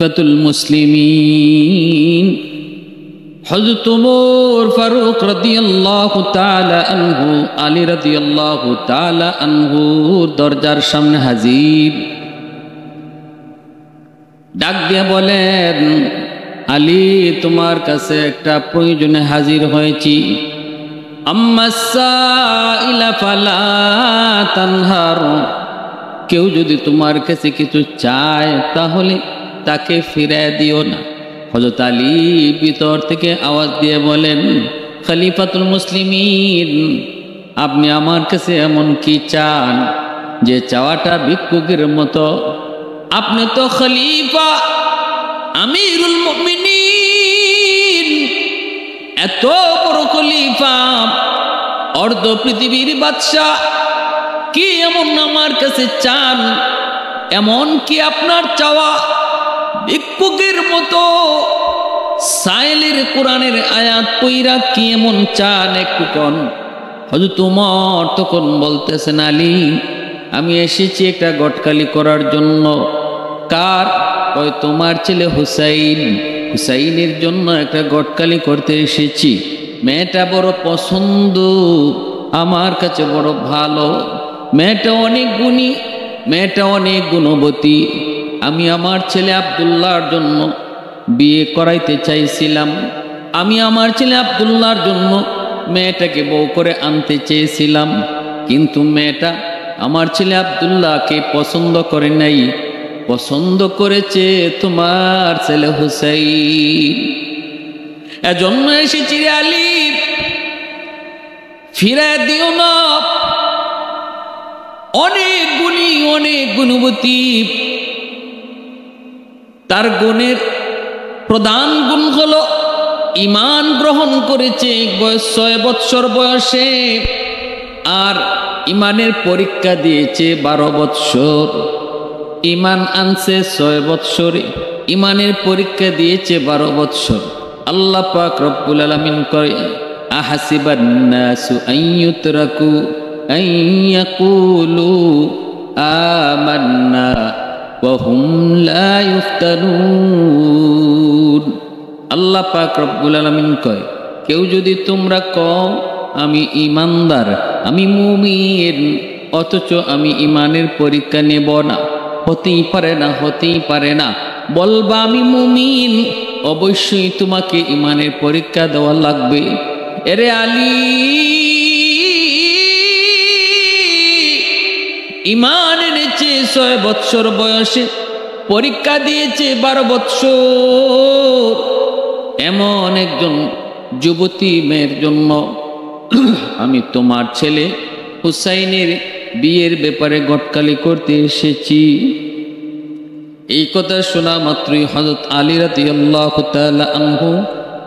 খলিফাতুল মুসলিমিন হযরত ওমর ফারুক রাদিয়াল্লাহু তাআলা আনহু আলী রাদিয়াল্লাহু তাআলা আনহু দরজার সামনে হাজির। ডাক দিয়ে বলেন, আলী, তোমার কাছে একটা প্রয়োজনে হাজির হয়েছি। আম্মাস সাইলা ফালা তানহার, কেউ যদি তোমার কাছে কিছু চায় তাহলে তাকে ফিরিয়ে দিও না। হযরত আলী ভিতর থেকে আওয়াজ দিয়ে বলেন, খলিফাতুল মুসলিমিন, আপনি আমার কাছে এমন কি চান যে চাওয়াটা ভিক্ষুকের মতো? আপনি তো খলিফা, আমিরুল মুমিনিন, এত বড় খলিফা, অর্ধ পৃথিবীর বাদশা, কি এমন আমার কাছে চান? এমন কি আপনার চাওয়া ভিক্ষুকের মতো? সাইলের কোরআনের আয়াত পইরা কি এমন চান একটু কোন? হযরত ওমর তখন বলতেছেন, আলী, আমি এসেছি একটা গটকালি করার জন্য। কার? ওই তোমার ছেলে হুসাইন, হুসাইনের জন্য একটা গটকালি করতে এসেছি। মেয়েটা বড় পছন্দ, আমার কাছে বড় ভালো, মেয়েটা অনেক গুণী, মেয়েটা অনেক গুণবতী। আমি আমার ছেলে আব্দুল্লাহর জন্য বিয়ে করাইতে চাইছিলাম। আমি আমার ছেলে আব্দুল্লাহর জন্য মেয়েটাকে বউ করে আনতে চেয়েছিলাম, কিন্তু মেয়েটা আমার ছেলে আব্দুল্লাহকে পছন্দ করে নাই, পছন্দ করেছে তোমার ছেলে হুসাইন। এজন্য এসেছি রে আলী, ফিরে দিও না। অনেক গুণী, অনেক গুণবতী, তার গুণের প্রধান গুণ হলো ঈমান গ্রহণ করেছে 6 বৎসর বয়সে, আর ঈমানের পরীক্ষা দিয়েছে 12 বৎসর। ঈমান আনছে 6 বৎসরে, ঈমানের পরীক্ষা দিয়েছে 12 বৎসর। আল্লাহ পাক রব্বুল আলামিন কয়, আহাসিবান নাসু আইয়ুতরাকু আইয়াকুলু আমান্না ওয়া হুম লা ইফতানুন। আল্লাহ পাক রব্বুল আলামিন কয়, কেউ যদি তোমরা কও আমি ঈমানদার, আমি মুমিন, অথচ আমি ঈমানের পরীক্ষা নেব না, হতেই পারে না, হতেই পারে না। বলবা আমি মুমিন, অবশ্যই তোমাকে ঈমানের পরীক্ষা দেওয়া লাগবে। এরে আলী, ঈমান এনেছে 6 বৎসর বয়সে, পরীক্ষা দিয়েছে 12 বৎসর। এমন একজন যুবতী মেয়ের জন্য আমি তোমার ছেলে হুসাইনের বিয়ের ব্যাপারে গটকালি করতে এসেছি। এই কথা শোনা মাত্রই হযরত আলী রাদিয়াল্লাহু তাআলা আনহু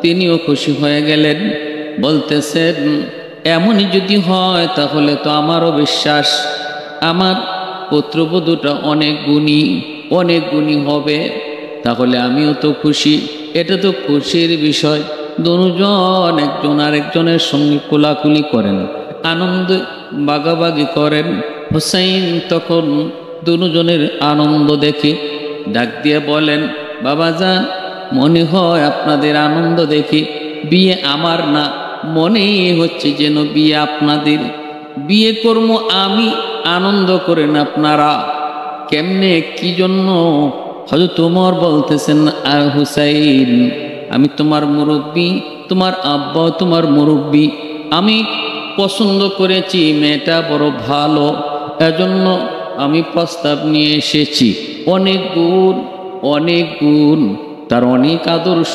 তিনিও খুশি হয়ে গেলেন। বলতেছেন, এমনই যদি হয় তাহলে তো আমারও বিশ্বাস, আমার পুত্রবধূটা অনেক গুণী, অনেক গুণী হবে, তাহলে আমিও তো খুশি। এটা তো খুশির বিষয়। দুজন একজন আরেকজনের সঙ্গে কোলাকুলি করেন, আনন্দ বাগাবাগি করেন। হুসাইন তখন দুজনের আনন্দ দেখে ডাক দিয়ে বলেন, বাবাজান, মনে হয় আপনাদের আনন্দ দেখে বিয়ে আমার না, মনে হচ্ছে যেন বিয়ে আপনাদের। বিয়ে কর্ম আমি, আনন্দ করেন আপনারা। কেমনে, কি জন্য? হযরত ওমর বলতেছেন, আর হুসাইন, আমি তোমার মুরব্বী, তোমার আব্বা তোমার মুরব্বী, আমি পছন্দ করেছি, মেয়েটা বড় ভালো, এজন্য আমি প্রস্তাব নিয়ে এসেছি। অনেক গুণ, অনেক গুণ, তার অনেক আদর্শ,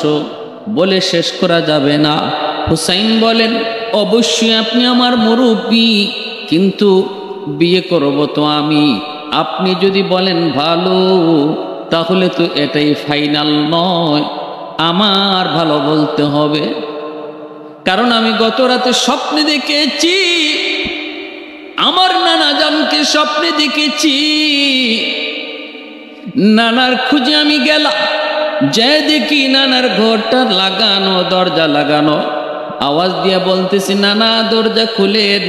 বলে শেষ করা যাবে না। হুসাইন বলেন, অবশ্যই আপনি আমার মুরব্বী, কিন্তু বিয়ে করব তো আমি। আপনি যদি বলেন ভালো, তাহলে তো এটাই ফাইনাল নয়, আমার ভালো বলতে হবে। কারণ আমি গত রাতে স্বপ্নে দেখেছি, আমার নানা জানকে স্বপ্নে দেখেছি। নানার খুঁজে আমি গেলাম, যে দেখি নানার ঘরটা লাগানো, দরজা লাগানো। আওয়াজ দিয়ে বলতেছি, নানা দরজা খুলেন।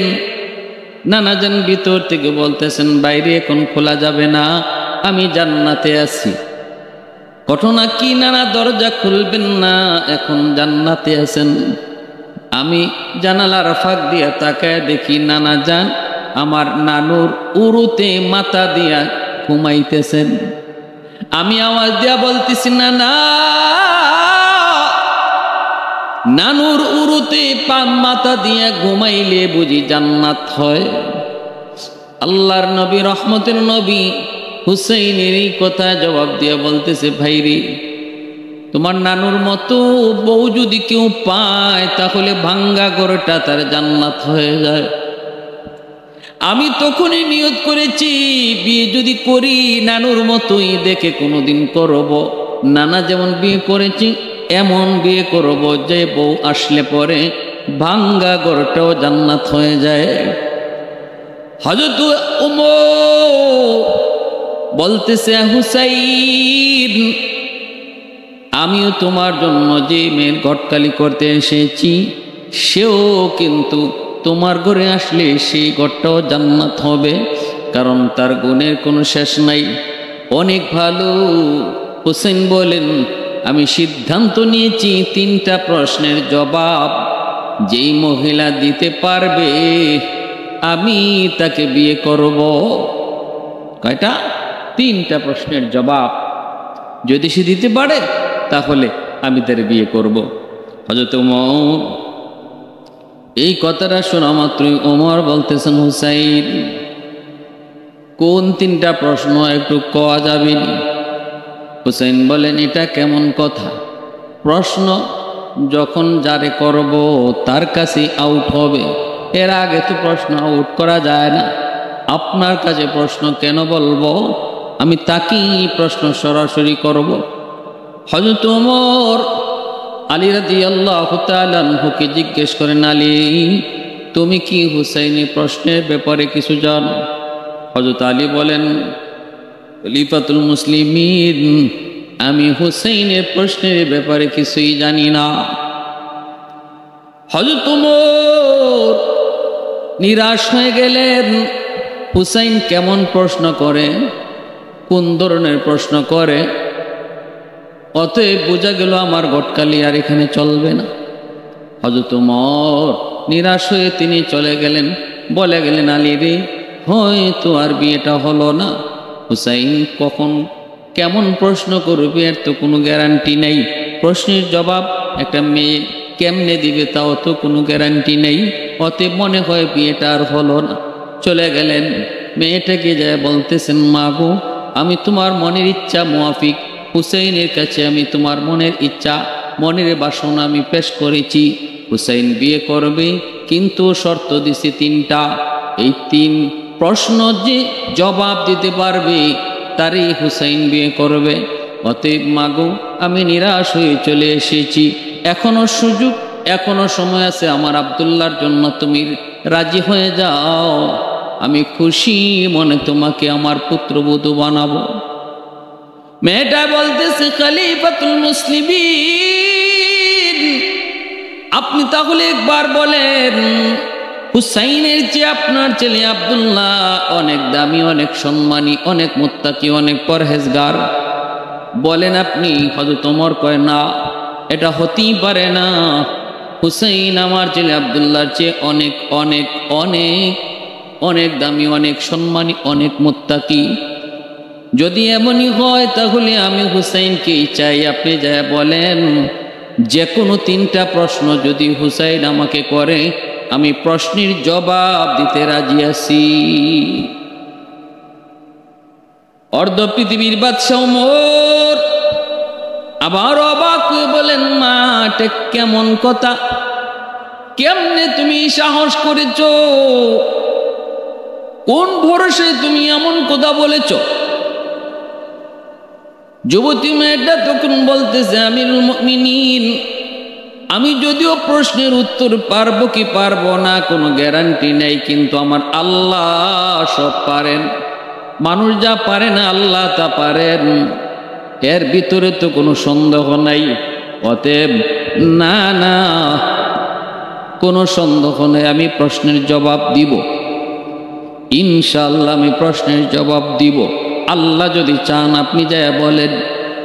নানা জান ভিতর থেকে বলতেছেন, বাইরে এখন খোলা যাবে না, আমি জান্নাতে আছি। ঘটনা কি? নানা দরজা খুলবেন না, এখন জান্নাতে আছেন। আমি জানালার ফাঁক দিয়া তাকায় দেখি নানা যান আমার নানুর উরুতে মাথা দিয়া ঘুমাইতেছেন। আমি আওয়াজ দিয়া বলতেছি, নানা, নানুর উরুতে মাথা দিয়া ঘুমাইলে বুঝি জান্নাত হয়? আল্লাহর নবী, রহমতের নবী হুসাইনের এই কথা জবাব দিয়ে বলতেছে, ভাইরে, তোমার নানুর মতো বউ যদি কেউ পায় তাহলে ভাঙ্গা ঘরটা তার জান্নাত হয়ে যায়। আমি তখনই নিয়ত করেছি বিয়ে যদি করি নানুর মতোই দেখে কোনোদিন করব। নানা যেমন বিয়ে করেছি এমন বিয়ে করব যে বউ আসলে পরে ভাঙ্গা ঘরটাও জান্নাত হয়ে যায়। হযরত ওমর বলতেছে, হুসাইন, আমিও তোমার জন্য যে মেয়ের ঘটকালি করতে এসেছি সেও কিন্তু তোমার ঘরে আসলে সেই ঘরটাও জান্নাত হবে, কারণ তার গুণের কোনো শেষ নাই, অনেক ভালো। হুসাইন বলেন, আমি সিদ্ধান্ত নিয়েছি 3টা প্রশ্নের জবাব যেই মহিলা দিতে পারবে আমি তাকে বিয়ে করব। কয়টা? 3টা প্রশ্নের জবাব যদি সে দিতে পারে তাহলে আমি তার বিয়ে করব। হযরত ওমর এই কথাটা শোনা মাত্রই ওমর বলতেছেন, হুসাইন, কোন 3টা প্রশ্ন একটু কওয়া যাবে? হুসাইন বলেন, এটা কেমন কথা? প্রশ্ন যখন যারে করব তার কাছে আউট হবে, এর আগে তো প্রশ্ন আউট করা যায় না। আপনার কাছে প্রশ্ন কেন বলবো? আমি তাকেই প্রশ্ন সরাসরি করব। হযরত ওমর আলী রাদিয়াল্লাহু তাআলা আনহুকে জিজ্ঞেস করেন, আলী, তুমি কি হুসাইনের প্রশ্নের ব্যাপারে কিছু জানো? হযরত আলী বলেন, খলিফাতুল মুসলিমিন, আমি হুসাইনের প্রশ্নের ব্যাপারে কিছুই জানি না। হযরত ওমর নিরাশ হয়ে গেলেন। হুসাইন কেমন প্রশ্ন করে, কোন ধরনের প্রশ্ন করে? অতএব বোঝা গেল আমার ঘটকালি আর এখানে চলবে না। হযরত ওমর নিরাশ হয়ে তিনি চলে গেলেন, বলে গেলেন, আলী রে, হয়তো আর বিয়েটা হলো না। হুসাইন কখন কেমন প্রশ্ন করবে এর তো কোনো গ্যারান্টি নেই। প্রশ্নের জবাব একটা মেয়ে কেমনে দিবে তাও তো কোনো গ্যারান্টি নেই। অতএব মনে হয় বিয়েটা আর হলো না। চলে গেলেন। মেয়েটাকে যায় বলতেছেন, মা গো, আমি তোমার মনের ইচ্ছা মুআফিক হুসাইনের কাছে আমি তোমার মনের ইচ্ছা, মনের বাসনা আমি পেশ করেছি। হুসাইন বিয়ে করবে, কিন্তু শর্ত দিছি 3টা। এই 3 প্রশ্ন যে জবাব দিতে পারবে তারই হুসাইন বিয়ে করবে। অতএব মাগো, আমি নিরাশ হয়ে চলে এসেছি, এখনো সুযোগ, এখনো সময় আছে, আমার আব্দুল্লাহর জন্য তুমি রাজি হয়ে যাও, আমি খুশি মনে তোমাকে আমার পুত্রবধূ বানাবো। মেয়েটা বলতেছে, খলিফাতুল মুসলিমিন, আপনি তাহলে একবার বলেন, হুসাইনের চেয়ে আপনার ছেলে আব্দুল্লাহ অনেক দামি, অনেক সম্মানী, অনেক মুত্তাকি, অনেক পরহেজগার, বলেন আপনি। হযরত ওমর কয়, না, এটা হতেই পারে না। হুসাইন আমার ছেলে আব্দুল্লাহর চেয়ে অনেক অনেক অনেক অনেক দামি, অনেক সম্মানী, অনেক মুত্তাকি। যদি এমনই হয় তাহলে আমি হুসাইনকেই চাই। আপনি যা বলেন, যে কোনো 3টা প্রশ্ন যদি হুসাইন আমাকে করে আমি প্রশ্নের জবাব দিতে রাজি আছি। অর্ধ পৃথিবীর বাদশা ওমর আবার অবাক হয়ে বলেন, মা, এটা কেমন কথা? কেমনে তুমি সাহস করেছ? কোন ভরসায় তুমি এমন কথা বলেছ? যুবতী মেয়েটা তখন বলতেছে, আমিরুল মুমিনিন, আমি যদিও প্রশ্নের উত্তর পারবো কি পারবো না কোনো গ্যারান্টি নেই, কিন্তু আমার আল্লাহ সব পারেন। মানুষ যা পারে না আল্লাহ তা পারেন, এর ভিতরে তো কোনো সন্দেহ নাই। অতএব না না, কোনো সন্দেহ নেই, আমি প্রশ্নের জবাব দিব, ইনশাআল্লাহ আমি প্রশ্নের জবাব দিব। আল্লাহ যদি চান আপনি যা বলেন,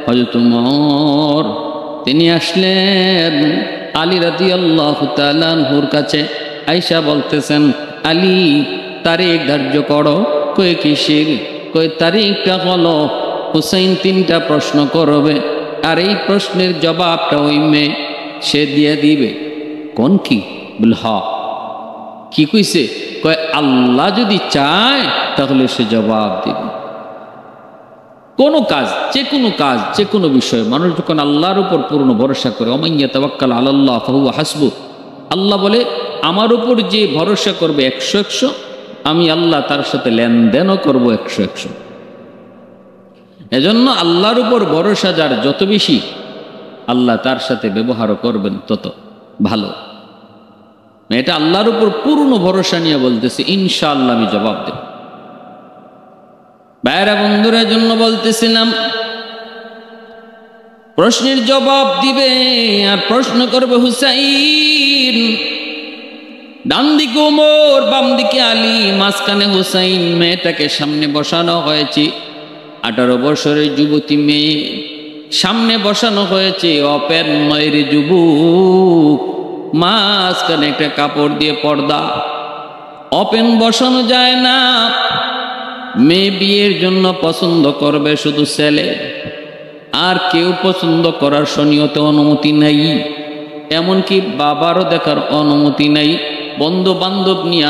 হযরত ওমর তিনি আসলেন আলী রাদিয়াল্লাহু তাআলা আনহুর কাছে। আয়েশা বলতেছেন, আলী তারিখ ধার্য করো। কই কিসের? কই তারিখটা হলো হুসাইন 3টা প্রশ্ন করবে, আর এই প্রশ্নের জবাবটা ওই মেয়ে সে দিয়ে দিবে। কোন কি? বল হ। কি কইছে? কয় আল্লাহ যদি চায় তাহলে সে জবাব দিবে। কোনো কাজ, যে কোনো কাজ, যে কোনো বিষয় মানুষ যখন আল্লাহর উপর পূর্ণ ভরসা করে, ওমাইয়া তাওয়াক্কাল আলাল্লাহ ফাহুয়া হাসবু, আল্লাহ বলে আমার উপর যে ভরসা করবে 100-100, আমি আল্লাহ তার সাথে লেনদেনও করবো 100-100। এজন্য আল্লাহর উপর ভরসা যার যত বেশি, আল্লাহ তার সাথে ব্যবহারও করবেন তত ভালো। এটা আল্লাহর উপর পূর্ণ ভরসা নিয়ে বলতেছি, ইনশাআল্লাহ আমি জবাব দেব। ভাইরা বন্ধুরা, জন্য বলতেছিলাম প্রশ্নের জবাব দিবে আর প্রশ্ন করবে হুসাইন। ডান দিকে ওমর, বাম দিকে আলী, মাঝখানে হুসাইন। মেয়েটাকে সামনে বসানো হয়েছে, 18 বছরের যুবতী মেয়ে সামনে বসানো হয়েছে। অপেন নয়ের যুবক, মাঝখানে একটা কাপড় দিয়ে পর্দা। ওপেন বসানো যায় না। মেয়ে বিয়ের জন্য পছন্দ করবে শুধু ছেলে, আর কেউ পছন্দ করার শরীয়তে অনুমতি নাই, এমনকি বাবারও দেখার অনুমতি নাই। বন্ধু বান্ধব নিয়ে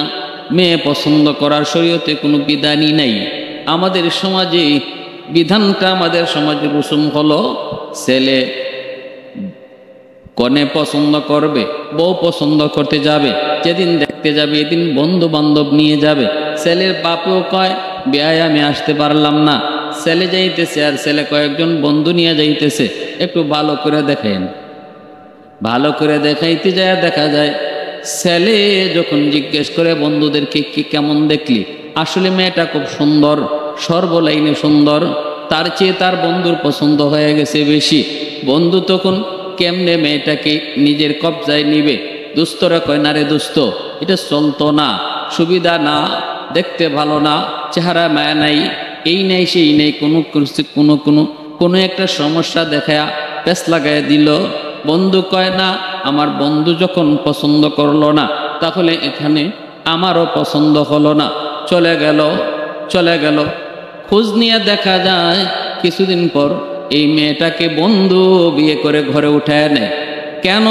মেয়ে পছন্দ করার শরীয়তে কোনো বিধানই নাই। আমাদের সমাজে বিধানটা, আমাদের সমাজের রসুম হলো ছেলে কনে পছন্দ করবে, বউ পছন্দ করতে যাবে, যেদিন দেখতে যাবে এদিন বন্ধু বান্ধব নিয়ে যাবে। ছেলের বাপও কয় বিয়ায় আমি আসতে পারলাম না, ছেলে যাইতেছে আর ছেলে কয়েকজন বন্ধু নিয়ে যাইতেছে, একটু ভালো করে দেখেন। ভালো করে দেখাইতে যায়, দেখা যায় ছেলে যখন জিজ্ঞেস করে বন্ধুদেরকে কি কেমন দেখলি, আসলে মেয়েটা খুব সুন্দর, সর্বলাইনে সুন্দর, তার চেয়ে তার বন্ধুর পছন্দ হয়ে গেছে বেশি। বন্ধু তখন কেমনে মেয়েটাকে নিজের কবজায় নিবে। দুস্থরা কয় না রে দুস্থ, এটা চলতো না, সুবিধা না, দেখতে ভালো না, চেহারা মায়া নাই, এই নাই সেই নেই, কোনো একটা সমস্যা দেখায়া পেছ লাগাই দিল। বন্ধু কয় না, আমার বন্ধু যখন পছন্দ করলো না, তাহলে এখানে আমারও পছন্দ হলো না, চলে গেল। খোঁজ নিয়ে দেখা যায় কিছুদিন পর এই মেয়েটাকে বন্ধু বিয়ে করে ঘরে উঠায় নেয়। কেন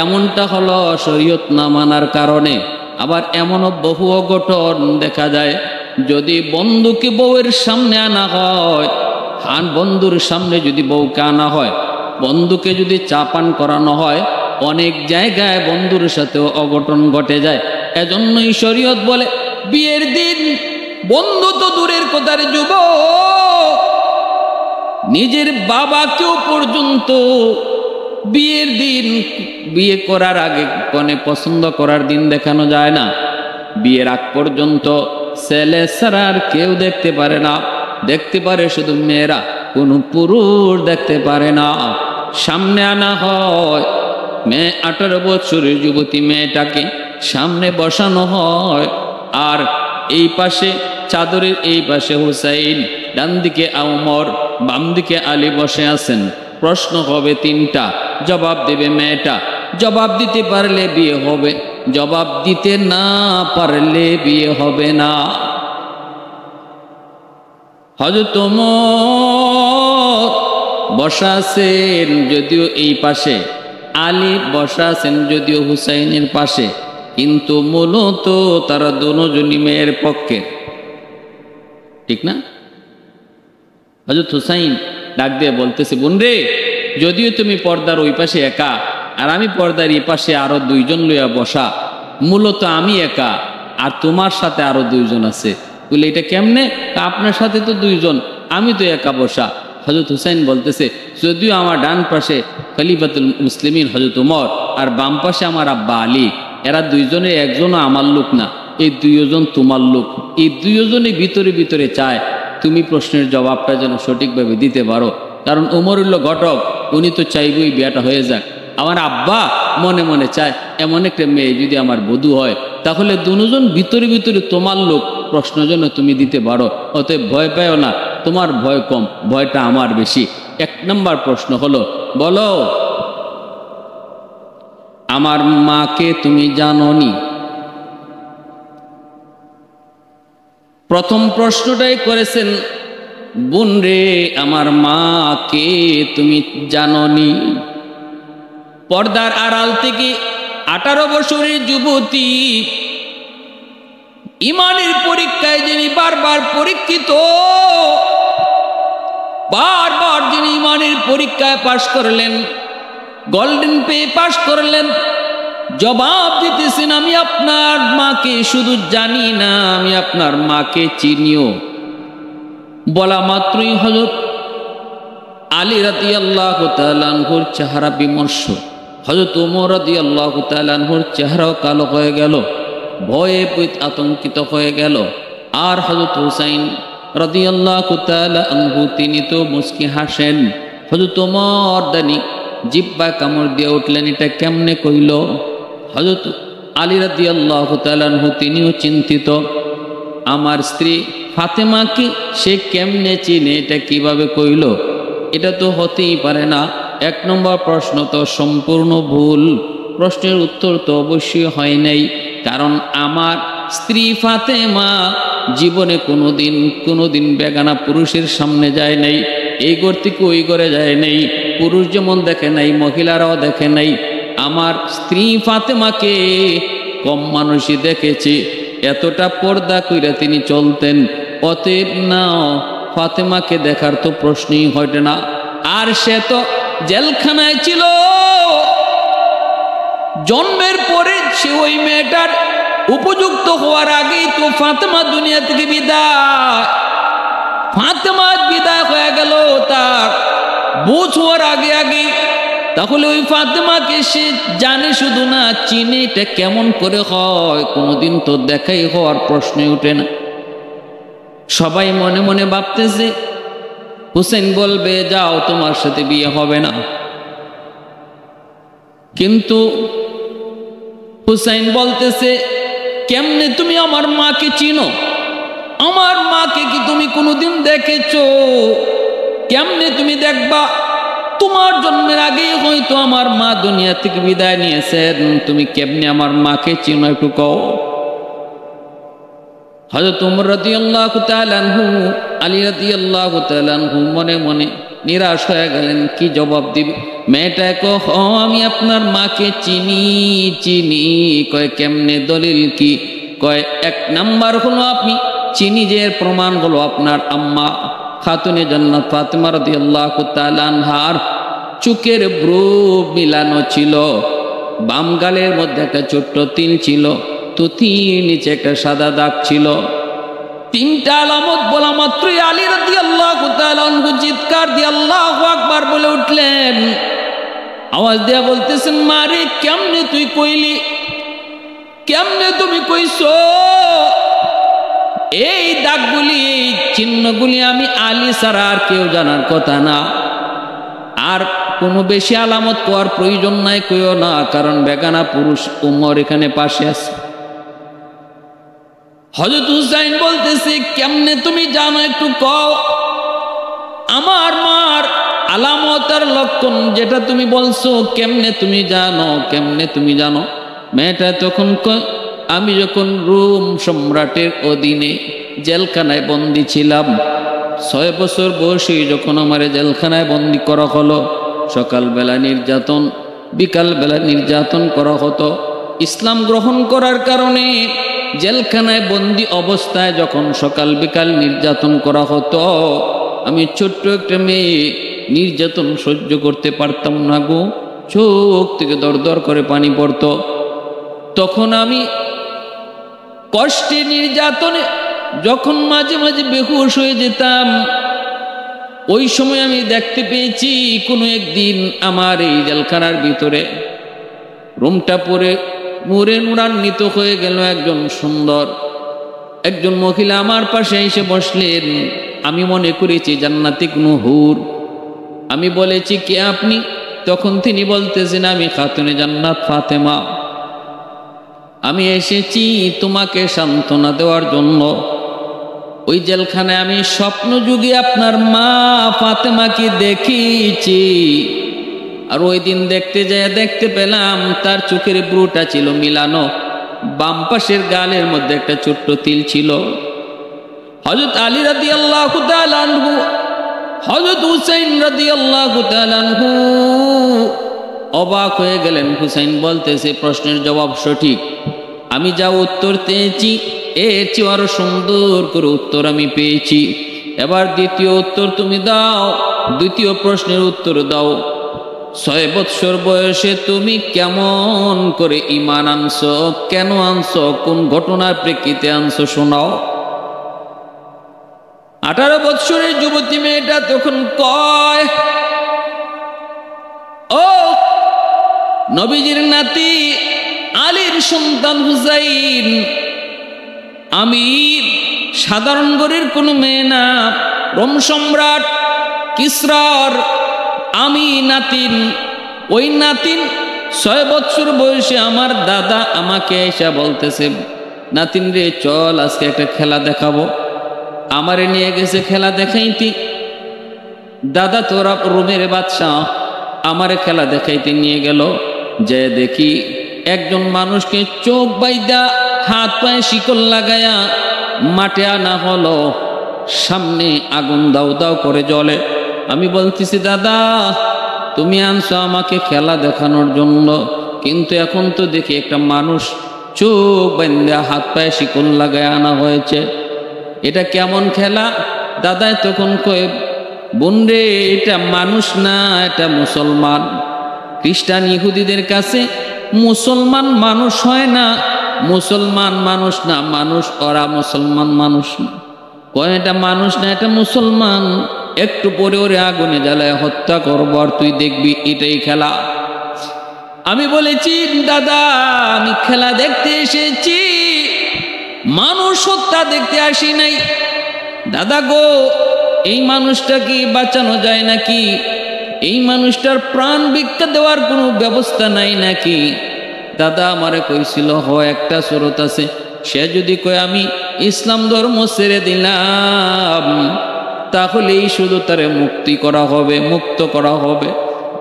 এমনটা হলো? শরীয়ত না মানার কারণে। আবার এমনও বহু অঘটন দেখা যায়, যদি বন্ধুকে বউয়ের সামনে আনা হয়, বন্ধুর সামনে যদি বউকে আনা হয়, বন্ধুকে যদি চা পান করানো হয়, অনেক জায়গায় বন্ধুর সাথেও অঘটন ঘটে যায়। এজন্যই শরীয়ত বলে বিয়ের দিন বন্ধু তো দূরের কথার যুবক, নিজের বাবাকেও পর্যন্ত বিয়ের দিন, বিয়ে করার আগে কনে পছন্দ করার দিন দেখানো যায় না। বিয়ের আগ পর্যন্ত ছেলে ছাড়া আর কেউ দেখতে পারে না, দেখতে পারে শুধু মেয়েরা, কোনো পুরুষ দেখতে পারে না। সামনে আনা হয় মেয়ে, 18 বছরের যুবতী মেয়েটাকে সামনে বসানো হয়, আর এই পাশে চাদরের এই পাশে হুসাইন, ডান দিকে ওমর, বাম দিকে আলী বসে আছেন। প্রশ্ন হবে 3টা, জবাব দেবে মেয়েটা। জবাব দিতে পারলে বিয়ে হবে, জবাব দিতে না পারলে বিয়ে হবে না। হযরত ওমর বসা আছেন যদিও এই পাশে, আলী বসা আছেন যদিও হুসাইনের পাশে, কিন্তু মূলত তারা দুজনই মেয়ের পক্ষে, ঠিক না? হযরত হুসাইন ডাক দিয়ে বলতেছে, বোন রে, যদিও তুমি পর্দার ওই পাশে একা আর আমি পর্দার এই পাশে আরো 2 জন লইয়া বসা, মূলত আমি একা আর তোমার সাথে আরো 2 জন আছে। বলে এটা কেমনে? আপনার সাথে তো 2 জন, আমি তো একা বসা। হযরত হুসাইন বলতেছে, যদিও আমার ডান পাশে খলিফাতুল মুসলিমিন হযরত ওমর আর বাম পাশে আমার আব্বা আলী, এরা 2 জনের একজনও আমার লোক না, এই 2 জন তোমার লোক। এই 2 জনই ভিতরে ভিতরে চায় তুমি প্রশ্নের জবাবটা যেন সঠিকভাবে দিতে পারো, কারণ ওমর হলো ঘটক, উনি তো চাইবই বিয়েটা হয়ে যাক। আমার আব্বা মনে মনে চায় এমন একটা মেয়ে যদি আমার বধূ হয়, তাহলে 2 জন ভিতরে ভিতরে তোমার লোক, প্রশ্ন যেন তুমি দিতে পারো। অতএব ভয় পাও না, তোমার ভয় কম, ভয়টা আমার বেশি। এক নম্বর প্রশ্ন হলো, বলো আমার মাকে তুমি জানোনি? প্রথম প্রশ্নটাই করেছেন, বোন রে আমার মাকে তুমি জানোনি? পর্দার আড়াল থেকে 18 বছরের যুবতী, ইমানের পরীক্ষায় যিনি বারবার পরীক্ষিত, বারবার যিনি ইমানের পরীক্ষায় পাশ করলেন, গোল্ডেন পেয়ে পাশ করলেন, জবাব দিতেছেন আমি আপনার মাকে শুধু জানি না, আমি আপনার মাকে চিনিও। বলা মাত্রই হযরত আলী রাদিয়াল্লাহু তাআলা আনহুর চেহারা বিমর্ষ, হযরত ওমর রাদিয়াল্লাহু তাআলা আনহুর চেহারাও কালো হয়ে গেল, ভয়ে আতঙ্কিত হয়ে গেল। আর হযরত হুসাইন রাদিয়াল্লাহু তাআলা আনহু তিনি তো মুস্কি হাসেন। হযরত ওমর দানি জিব্বা কামড় দিয়ে উঠলেন, এটা কেমনে কইল? হযরত আলী রাদিয়াল্লাহু তাআলা আনহু তিনিও চিন্তিত, আমার স্ত্রী ফাতেমাকে সে কেমনে চিনে, এটা কিভাবে কইল? এটা তো হতেই পারে না। এক নম্বর প্রশ্ন তো সম্পূর্ণ ভুল, প্রশ্নের উত্তর তো অবশ্যই হয় নাই। কারণ আমার স্ত্রী ফাতেমা জীবনে কোনোদিন বেগানা পুরুষের সামনে যায় নাই, এই ঘর থেকে ওই ঘরে যায় নাই, পুরুষ যেমন দেখে নাই মহিলারাও দেখে নাই। আমার স্ত্রী ফাতেমাকে কম মানুষই দেখেছে, এতটা পর্দা কইরা তিনি চলতেন। অতএব না, ফাতেমাকে দেখার তো প্রশ্নই হয়তো না। আর সে তো জেলখানায় ছিল, জন্মের পরে সে ওই মেয়েটার উপযুক্ত হওয়ার আগেই তো ফাতেমা দুনিয়া থেকে বিদায়। ফাতেমা বিদায় হয়ে গেল তার বুঝ হওয়ার আগে। তাহলে ওই ফাতেমাকে সে জানে শুধু না, চিনে, এটা কেমন করে হয়? কোনোদিন তো দেখাই হওয়ার প্রশ্নই ওঠে না। সবাই মনে মনে ভাবতেছে হুসেন বলবে যাও তোমার সাথে বিয়ে হবে না, কিন্তু হুসাইন বলতেছে কেমনে তুমি আমার মাকে চিনো? আমার মাকে কি তুমি কোনোদিন দেখেছো? কেমনে তুমি দেখবা? তোমার জন্মের আগেই হয়তো আমার মা দুনিয়া থেকে বিদায় নিয়েছেন, তুমি কেমনে আমার মাকে চিনো একটু কও। হযরত ওমর রাদিয়াল্লাহু তাআলা আনহু, আলী রাদিয়াল্লাহু তাআলা আনহু মনে মনে নিরাশ হয়ে গেলেন, কি জবাব দিবে? মেয়েটা কহ আমি আপনার মাকে চিনি। কয় কেমনে, দলিল কি? কয় এক নাম্বার হলো আপনি চিনি যে এর প্রমাণ হলো আপনার আম্মা খাতুনে জান্নাত ফাতেমা রাদিয়াল্লাহু তাআলা আনহার চুকের ব্রু মিলানো ছিল, বাম গালের মধ্যে একটা ছোট্ট তিল ছিল, তুতির নিচে একটা সাদা দাগ ছিল। তিনটা আলামত বলা মাত্রই আলী রাদিয়াল্লাহু তাআলা আনহু চিৎকার দিয়ে আল্লাহু আকবার বলে উঠলেন। আওয়াজ দিয়া বলতেছেন, মারে কেমনে তুই কইলি? কেমনে তুমি কইছো? এই দাগগুলি, এই চিহ্নগুলি আমি আলী ছাড়া আর কেউ জানার কথা না। আর কোনো বেশি আলামত কোয়ার প্রয়োজন নাই, কইও না, কারণ বেগানা পুরুষ উমর এখানে পাশে আছে। হযরত হুসাইন বলতেছে কেমনে তুমি জানো একটু কও? আমার মার আলামত আর লক্ষণ যেটা তুমি বলছো, কেমনে তুমি জানো? কেমনে তুমি জানো? মেয়েটা তখন আমি যখন রোম সম্রাটের অধীনে জেলখানায় বন্দী ছিলাম, 6 বছর বয়সে যখন আমার জেলখানায় বন্দী করা হলো, সকালবেলা নির্যাতন, বিকালবেলা নির্যাতন করা হতো। ইসলাম গ্রহণ করার কারণে জেলখানায় বন্দী অবস্থায় যখন সকাল বিকাল নির্যাতন করা হতো, আমি ছোট্ট একটা মেয়ে, নির্যাতন সহ্য করতে পারতাম না গো, চোখ থেকে দরদর করে পানি পড়তো। তখন আমি কষ্টে নির্যাতনে যখন মাঝে মাঝে বেহুশ হয়ে যেতাম, ওই সময় আমি দেখতে পেয়েছি কোনো একদিন আমার এই জেলখানার ভিতরে রুমটা পরে নূরে নূরান্বিত হয়ে গেল। একজন সুন্দর একজন মহিলা আমার পাশে এসে বসলেন। আমি মনে করেছি জান্নাতি কোনো হুর। আমি বলেছি কে আপনি? তখন তিনি বলতেছেন আমি খাতুনে জান্নাত ফাতেমা, আমি এসেছি তোমাকে সান্ত্বনা দেওয়ার জন্য। ওই জেলখানায় আমি স্বপ্ন যুগে আপনার মা ফাতেমাকে দেখিয়েছি। আর ওই দিন দেখতে যেয়ে দেখতে পেলাম তার চোখের ব্রুটা ছিল মিলানো, বাম পাশের গালের মধ্যে একটা ছোট্ট তিল ছিল। হযরত আলী রাদিয়াল্লাহু তাআলা আনহু, হযরত হুসাইন রাদিয়াল্লাহু তাআলা আনহু অবাক হয়ে গেলেন। হুসাইন বলতেছে, প্রশ্নের জবাব সঠিক, আমি যা উত্তর পেয়েছি এর চেয়ে আরো সুন্দর করে উত্তর আমি পেয়েছি। এবার দ্বিতীয় উত্তর তুমি দাও, দ্বিতীয় প্রশ্নের উত্তর দাও। 6 বৎসর বয়সে তুমি কেমন করে ঈমান আনছো, কেন আনছো, কোন ঘটনার প্রেক্ষিতে আনছো শোনাও। 18 বৎসরের যুবতী মেয়েটা তখন কয়, ও নবীজির নাতি আলীর সন্তান হুসাইন, আমি সাধারণ ঘরের কোনো মেয়ে না, রোম সম্রাট কিসরার আমি নাতিন। ওই নাতিন 6 বৎসর বয়সে আমার দাদা আমাকে এসে বলতেছে, নাতিন রে চল আজকে একটা খেলা দেখাবো। আমারে নিয়ে গেছে খেলা দেখাইতে। দাদা তোরা রোমের বাদশাহ, আমারে খেলা দেখাইতে নিয়ে গেল। যে দেখি একজন মানুষকে চোখ বাইদা হাত পায়ে শিকল লাগায়া মাঠে আনা হলো, সামনে আগুন দাউ দাউ করে জ্বলে। আমি বলতেছি, দাদা তুমি আনছো আমাকে খেলা দেখানোর জন্য, কিন্তু এখন তো দেখি একটা মানুষ চোখ বাইন্দা হাত পায়ে শিকল লাগায় আনা হয়েছে, এটা কেমন খেলা? দাদাই তখন কয়ে, বোন রে এটা মানুষ না, এটা মুসলমান। খ্রিস্টান ইহুদিদের কাছে মুসলমান মানুষ হয় না, মুসলমান মানুষ না, মানুষ ওরা মুসলমান মানুষ না। কয় এটা মানুষ না, এটা মুসলমান। একটু পরে ওরে আগুনে জ্বালায় হত্যা করবো, আর তুই দেখবি এটাই খেলা। আমি বলেছি, দাদা আমি খেলা দেখতে এসেছি, মানুষ হত্যা দেখতে আসি নাই। দাদা গো, এই মানুষটা কি বাঁচানো যায় নাকি? এই মানুষটার প্রাণ ভিক্ষা দেওয়ার কোনো ব্যবস্থা নাই নাকি? দাদা আমারে কইছিল, একটা সুরত আছে, সে যদি কয় আমি ইসলাম ধর্ম ছেড়ে দিলাম, তাহলেই শুধু তারে মুক্তি করা হবে, মুক্ত করা হবে।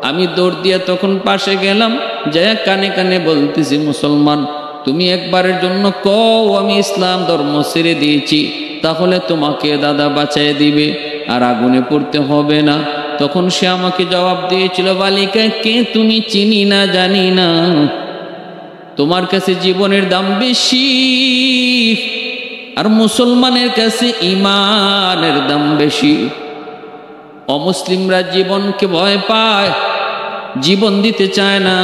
আমি দৌড় দিয়ে তখন পাশে গেলাম, যাই কানে কানে বলতেছি, মুসলমান তুমি একবারের জন্য কও আমি ইসলাম ধর্ম ছেড়ে দিয়েছি, তাহলে তোমাকে দাদা বাঁচায় দিবে আর আগুনে পড়তে হবে না। তখন সে আমাকে জবাব দিয়েছিল, বালিকা কে তুমি চিনি না জানি না, তোমার কাছে জীবনের দাম বেশি, আর মুসলমানের কাছে ইমানের দাম বেশি। অমুসলিমরা জীবনকে ভয় পায়, জীবন দিতে চায় না,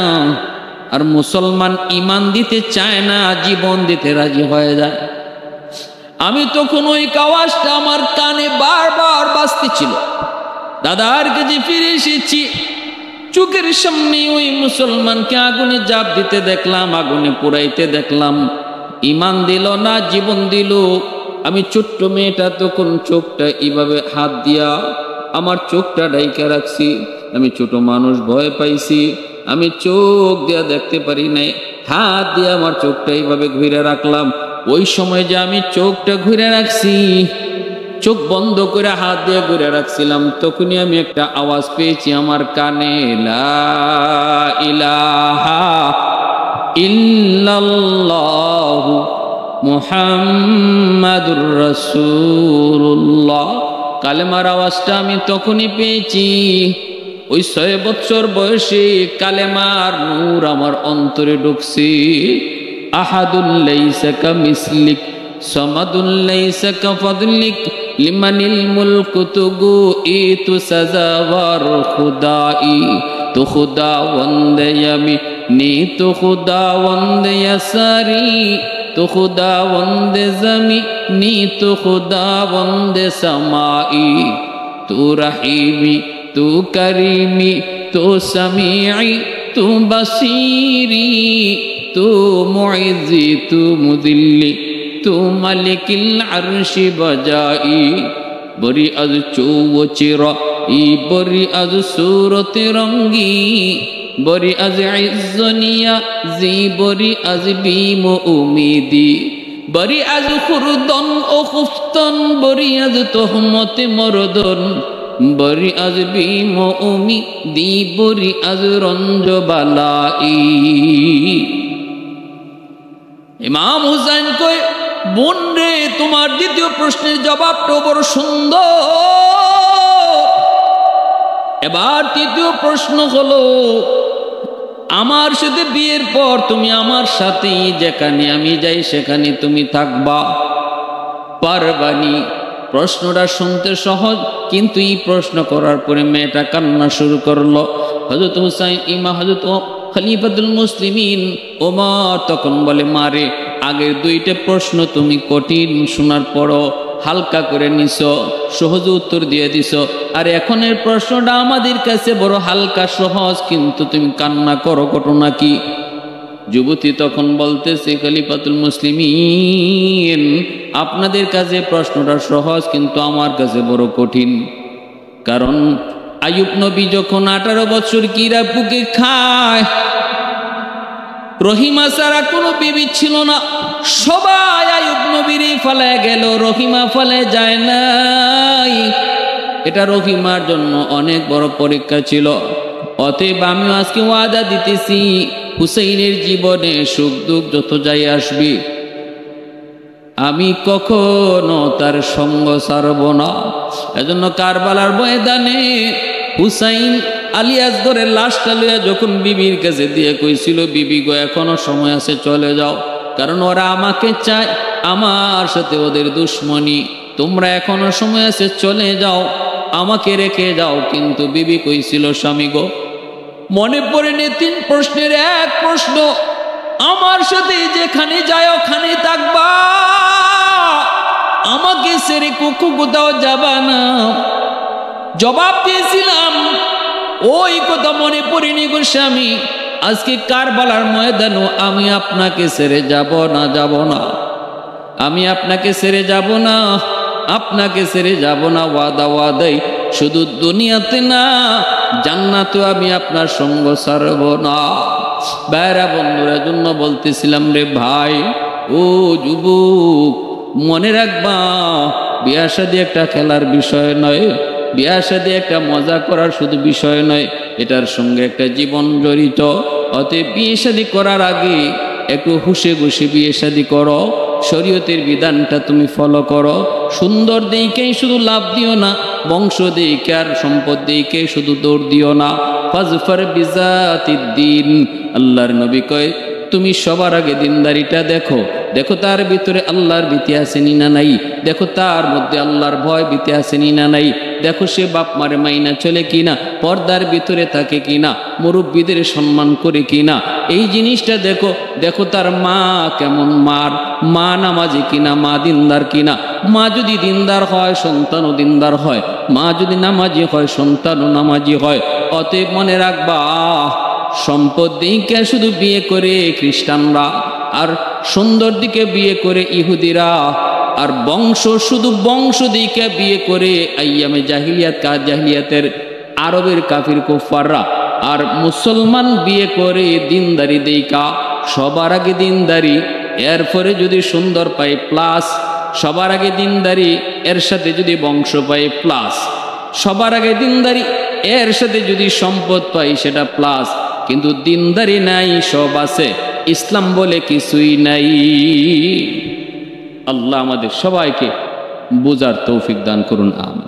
আর মুসলমান ইমান দিতে চায় না, জীবন দিতে রাজি হয়ে যায়। আমি তখন ওই আওয়াজটা আমার কানে বারবার বাজতেছিল। দাদার কাছে ফিরে এসেছি, চোখের সামনে ওই মুসলমানকে আগুনে জাপ দিতে দেখলাম, আগুনে পুরাইতে দেখলাম। ইমান দিল না, জীবন দিল। আমি ছোট্ট মেয়েটা তখন চোখটা এইভাবে হাত দিয়া আমার চোখটা ডাইকা রাখছি। আমি ছোট মানুষ, ভয় পাইছি, আমি চোখ দিয়া দেখতে পারি নাই, হাত দিয়ে আমার চোখটা এইভাবে ঘুরে রাখলাম। ওই সময় যে আমি চোখটা ঘুরে রাখছি, চোখ বন্ধ করে হাত দিয়ে ঘুরে রাখছিলাম, তখনই আমি একটা আওয়াজ পেয়েছি আমার কানে, লা ইলাহা ইল্লাল্লাহু মুহাম্মাদুর রাসূলুল্লাহ। কালেমার আওয়াজটা আমি তখনই পেয়েছি। ওই 6 বছর বয়সে কালেমার নূর আমার অন্তরে ঢুকছে। আহাদুল লাইসা কামিসলিক সামাদুল লাইসা কাফাদলিক লিমানিল মুলকু তুগু ইতু সাজাওয়ার খুদাই তো খুদা वंदे यमी नी तो खुदा वंदे यसारी तो खुदा वंदे जमी नी तो खुदा वंदे समाई तू रहीमी तू करीमी तू समीई तू बसीरी तू मुइज़्ज़ी तू मुदिल्ली तू मलिकिल अर्शी बजाई। बरी अज चौचिरा ई बरी अज सूरत रंगी बरी अज इज़्ज़निया जी बरी अज बीम उम्मीदी বরি আজ খুরদন ও খুফতন, বরি আজ তোহমতে মরদন, বরি আজ বিমৌমি দি, বরি আজ রঞ্জ বালাই। ইমাম হুসাইন কয়, বোন রে, তোমার দ্বিতীয় প্রশ্নের জবাবটা বড় সুন্দর। এবার তৃতীয় প্রশ্ন হলো, আমার সাথে বিয়ের পর তুমি আমার সাথেই যেখানে আমি যাই সেখানে তুমি থাকবা, পারবানি? প্রশ্নটা শুনতে সহজ, কিন্তু এই প্রশ্ন করার পরে মেয়েটা কান্না শুরু করলো। হযরত হুসাইন হযরত খলিফাতুল মুসলিমিন ওমর তখন বলে, মারে, আগের দুইটা প্রশ্ন তুমি কঠিন শোনার পরও হালকা করে নিছো, সহজ উত্তর দিয়ে দিছো, আর এখনের প্রশ্নটা আমাদের কাছে বড় হালকা সহজ, কিন্তু তুমি কান্না করো ঘটনা কি? যুবতী তখন বলতেছে, খলিফাতুল মুসলিমিন, আপনাদের কাছে প্রশ্নটা সহজ, কিন্তু আমার কাছে বড় কঠিন। কারণ আইয়ুব নবী যখন 18 বছর কিরা বুকে খায়, রহিমা ছাড়া কোনো বিবি ছিল না, সবাই আইয়ুব নবীরই ফালায় গেল, রহিমা ফালায় যায় নাই। এটা রহিমার জন্য অনেক বড় পরীক্ষা ছিল। অতএব আমি আজকে ওয়াদা দিতেছি, হুসাইনের জীবনে সুখ দুঃখ যত যাই আসবে, আমি কখনো তার সঙ্গ ছাড়ব না। এজন্য কারবালার ময়দানে হুসাইন আলী আসগরের লাশটা লইয়া যখন বিবির কাছে দিয়ে কইছিল, বিবি গো, এখনো সময় আছে, চলে যাও, কারণ ওরা আমাকে চায়, আমার সাথে ওদের দুশ্মনী, তোমরা এখনো সময় আছে, চলে যাও, আমাকে রেখে যাও। কিন্তু বিবি কইছিল, স্বামী গো, মনে পড়ে নে 3 প্রশ্নের এক প্রশ্ন, আমার সাথে যেখানে যায় ওখানে থাকবা, আমাকে ছেড়ে কোথাও যাবা না। জবাব দিয়েছিলাম, ওই কথা মনে পড়েনি গো স্বামী, আজকে কারবালার ময়দানও আমি আপনাকে ছেড়ে যাব না, যাব না, আমি আপনাকে ছেড়ে যাব না, আপনাকে ছেড়ে যাব না, ওয়াদা ওয়াদাই, শুধু দুনিয়াতে না, জান্নাতে আমি আপনার সঙ্গ ছাড়ব না। ভাইরা বন্ধুরা, জন্য বলতেছিলাম রে ভাই, ও যুবক, মনে রাখবা, বিয়া শাদী একটা খেলার বিষয় নয়, বিয়া শাদী একটা মজা করার শুধু বিষয় নয়, এটার সঙ্গে একটা জীবন জড়িত। অতএব বিয়ে শাদী করার আগে একটু হুশে গুশে বিয়ে শাদী করো, শরীয়তের বিধানটা তুমি ফলো করো। সুন্দর দিকেই শুধু লাভ দিও না, বংশ দিকে আর সম্পদ দিকে শুধু দৌড় দিও না। ফাজফার বিজাতিদ্দিন, আল্লাহর নবী কয়, তুমি সবার আগে দিনদারিটা দেখো, দেখো তার ভিতরে আল্লাহর ভীতি আছে না নাই, দেখো তার মধ্যে আল্লাহর ভয় ভীতি আছে না নাই, দেখো সে বাপ মারে মাইনা চলে কিনা, পর্দার ভিতরে থাকে কিনা, মুরব্বীদের সম্মান করে কিনা, এই জিনিসটা দেখো। দেখো তার মা কেমন, মা নামাজি কিনা, মা দিনদার কিনা। মা যদি দিনদার হয়, সন্তানও দিনদার হয়, মা যদি নামাজি হয়, সন্তানও নামাজি হয়। অতএব মনে রাখবা, সম্পদ দিকে শুধু বিয়ে করে খ্রিস্টানরা, আর সুন্দর দিকে বিয়ে করে ইহুদিরা, আর শুধু বংশ দিকে বিয়ে করে আইয়ামে জাহিলিয়াতের আরবের কাফির কুফাররা, আর মুসলমান বিয়ে করে দিনদারি দেইকা। সবার আগে দিনদারি, এরপরে যদি সুন্দর পাই প্লাস, সবার আগে দিনদারি, এর সাথে যদি বংশ পাই প্লাস, সবার আগে দিনদারি, এর সাথে যদি সম্পদ পাই সেটা প্লাস। কিন্তু দিনদারি নাই, সব আছে, ইসলাম বলে কিছুই নাই। আল্লাহ আমাদের সবাইকে বুঝার তৌফিক দান করুন, আমিন।